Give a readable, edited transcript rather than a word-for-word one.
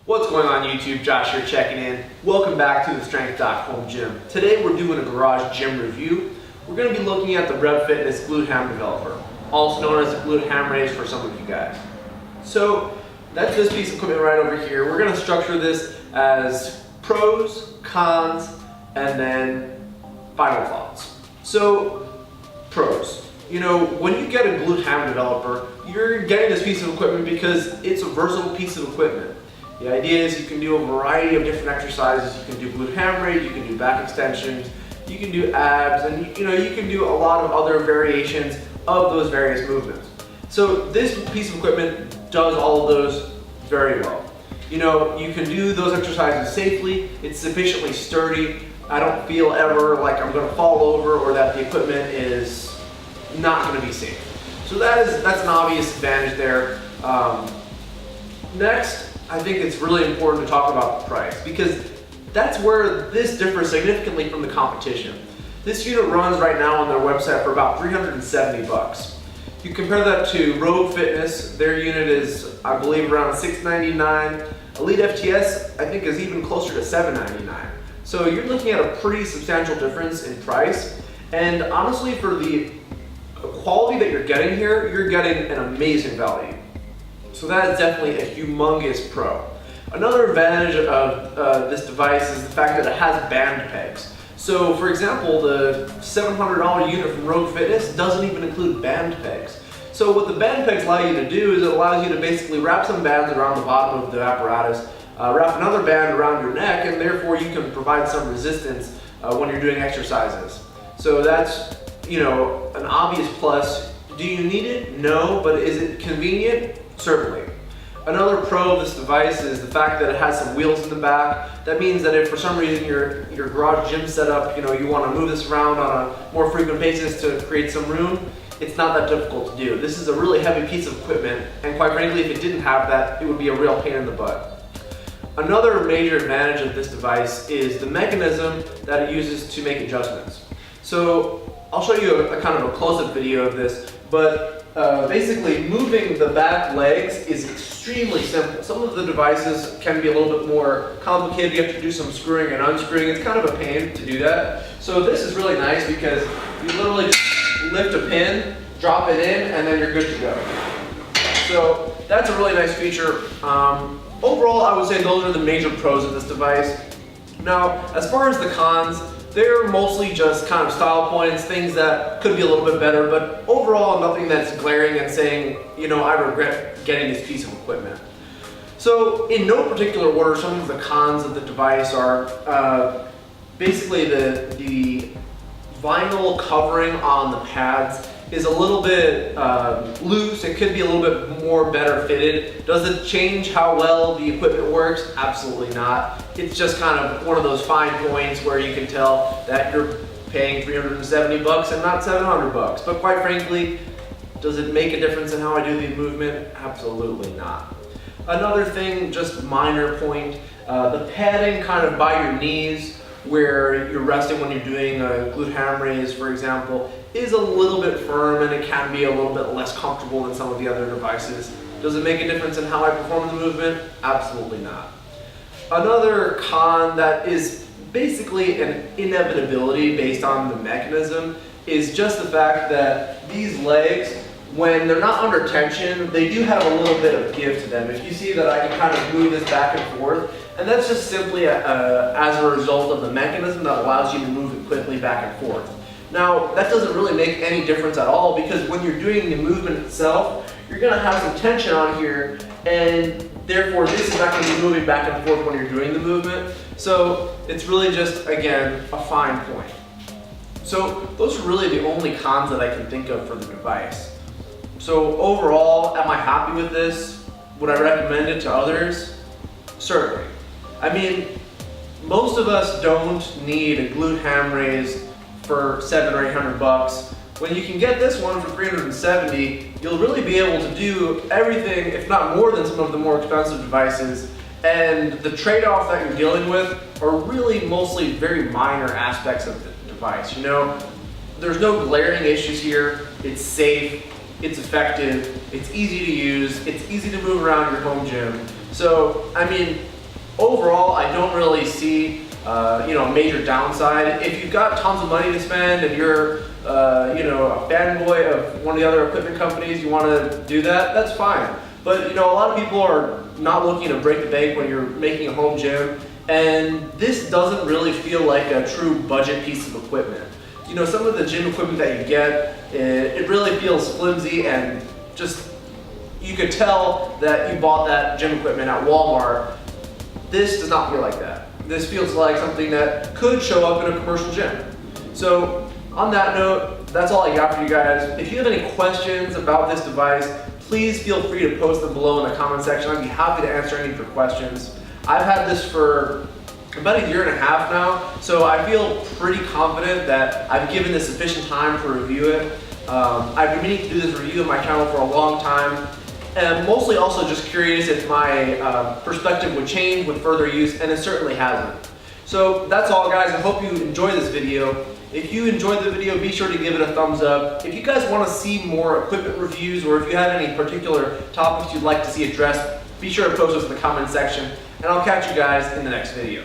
What's going on YouTube? Josh here checking in. Welcome back to the Strength Doc Home Gym. Today we're doing a garage gym review. We're going to be looking at the Fitness glute ham developer, also known as the glute ham raise for some of you guys. So that's this piece of equipment right over here. We're going to structure this as pros, cons, and then final thoughts. So pros. You know, when you get a glute ham developer, you're getting this piece of equipment because it's a versatile piece of equipment. The idea is you can do a variety of different exercises. You can do glute ham raise, you can do back extensions, you can do abs, and you can do a lot of other variations of those various movements. So this piece of equipment does all of those very well. You know, you can do those exercises safely. It's sufficiently sturdy. I don't feel ever like I'm going to fall over or that the equipment is not going to be safe. So that's an obvious advantage there. Next, I think it's really important to talk about the price because that's where this differs significantly from the competition. This unit runs right now on their website for about $370. You compare that to Rogue Fitness, their unit is, I believe, around $699. Elite FTS, I think, is even closer to $799. So you're looking at a pretty substantial difference in price. And honestly, for the quality that you're getting here, you're getting an amazing value. So that is definitely a humongous pro. Another advantage of this device is the fact that it has band pegs. So for example, the $700 unit from Rogue Fitness doesn't even include band pegs. So what the band pegs allow you to do is it allows you to basically wrap some bands around the bottom of the apparatus, wrap another band around your neck, and therefore you can provide some resistance when you're doing exercises. So that's, an obvious plus. Do you need it? No, but is it convenient? Certainly. Another pro of this device is the fact that it has some wheels in the back. That means that if for some reason your garage gym setup, you want to move this around on a more frequent basis to create some room, it's not that difficult to do. This is a really heavy piece of equipment, and quite frankly, if it didn't have that, it would be a real pain in the butt. Another major advantage of this device is the mechanism that it uses to make adjustments. So I'll show you a kind of a close-up video of this, but basically moving the back legs is extremely simple. Some of the devices can be a little bit more complicated. You have to do some screwing and unscrewing. It's kind of a pain to do that. So this is really nice because you literally just lift a pin, drop it in, and then you're good to go. So that's a really nice feature. Overall, I would say those are the major pros of this device. Now, as far as the cons, they're mostly just kind of style points, things that could be a little bit better, but overall nothing that's glaring and saying, I regret getting this piece of equipment. So in no particular order, some of the cons of the device are basically the vinyl covering on the pads is a little bit loose. It could be a little bit more better fitted. Does it change how well the equipment works? Absolutely not. It's just kind of one of those fine points where you can tell that you're paying $370 and not $700. But quite frankly, does it make a difference in how I do the movement? Absolutely not. Another thing, just minor point, the padding kind of by your knees where you're resting when you're doing a glute ham raise, for example, is a little bit firm and it can be a little bit less comfortable than some of the other devices. Does it make a difference in how I perform the movement? Absolutely not. Another con that is basically an inevitability based on the mechanism is just the fact that these legs, when they're not under tension, they do have a little bit of give to them. If you see that I can kind of move this back and forth, and that's just simply as a result of the mechanism that allows you to move it quickly back and forth. Now, that doesn't really make any difference at all because when you're doing the movement itself, you're going to have some tension on here, and therefore this is not going to be moving back and forth when you're doing the movement. So it's really just, again, a fine point. So those are really the only cons that I can think of for the device. So overall, am I happy with this? Would I recommend it to others? Certainly. I mean, most of us don't need a glute ham raise for $700 or $800. When you can get this one for $370, you'll really be able to do everything, if not more than some of the more expensive devices. And the trade-off that you're dealing with are really mostly very minor aspects of the device. There's no glaring issues here. It's safe, it's effective, it's easy to use, it's easy to move around your home gym. So, I mean, overall, I don't really see a major downside. If you've got tons of money to spend and you're a fanboy of one of the other equipment companies, you want to do that, that's fine. But a lot of people are not looking to break the bank when you're making a home gym, and this doesn't really feel like a true budget piece of equipment. Some of the gym equipment that you get, it really feels flimsy, and just you could tell that you bought that gym equipment at Walmart. This does not feel like that. This feels like something that could show up in a commercial gym. So on that note, that's all I got for you guys. If you have any questions about this device, please feel free to post them below in the comment section. I'd be happy to answer any of your questions. I've had this for about 1.5 years now, so I feel pretty confident that I've given this sufficient time to review it. I've been meaning to do this review of my channel for a long time, and mostly also just curious if my perspective would change with further use, and it certainly hasn't. So that's all, guys. I hope you enjoyed this video. If you enjoyed the video, be sure to give it a thumbs up. If you guys want to see more equipment reviews, or if you have any particular topics you'd like to see addressed, be sure to post those in the comment section, and I'll catch you guys in the next video.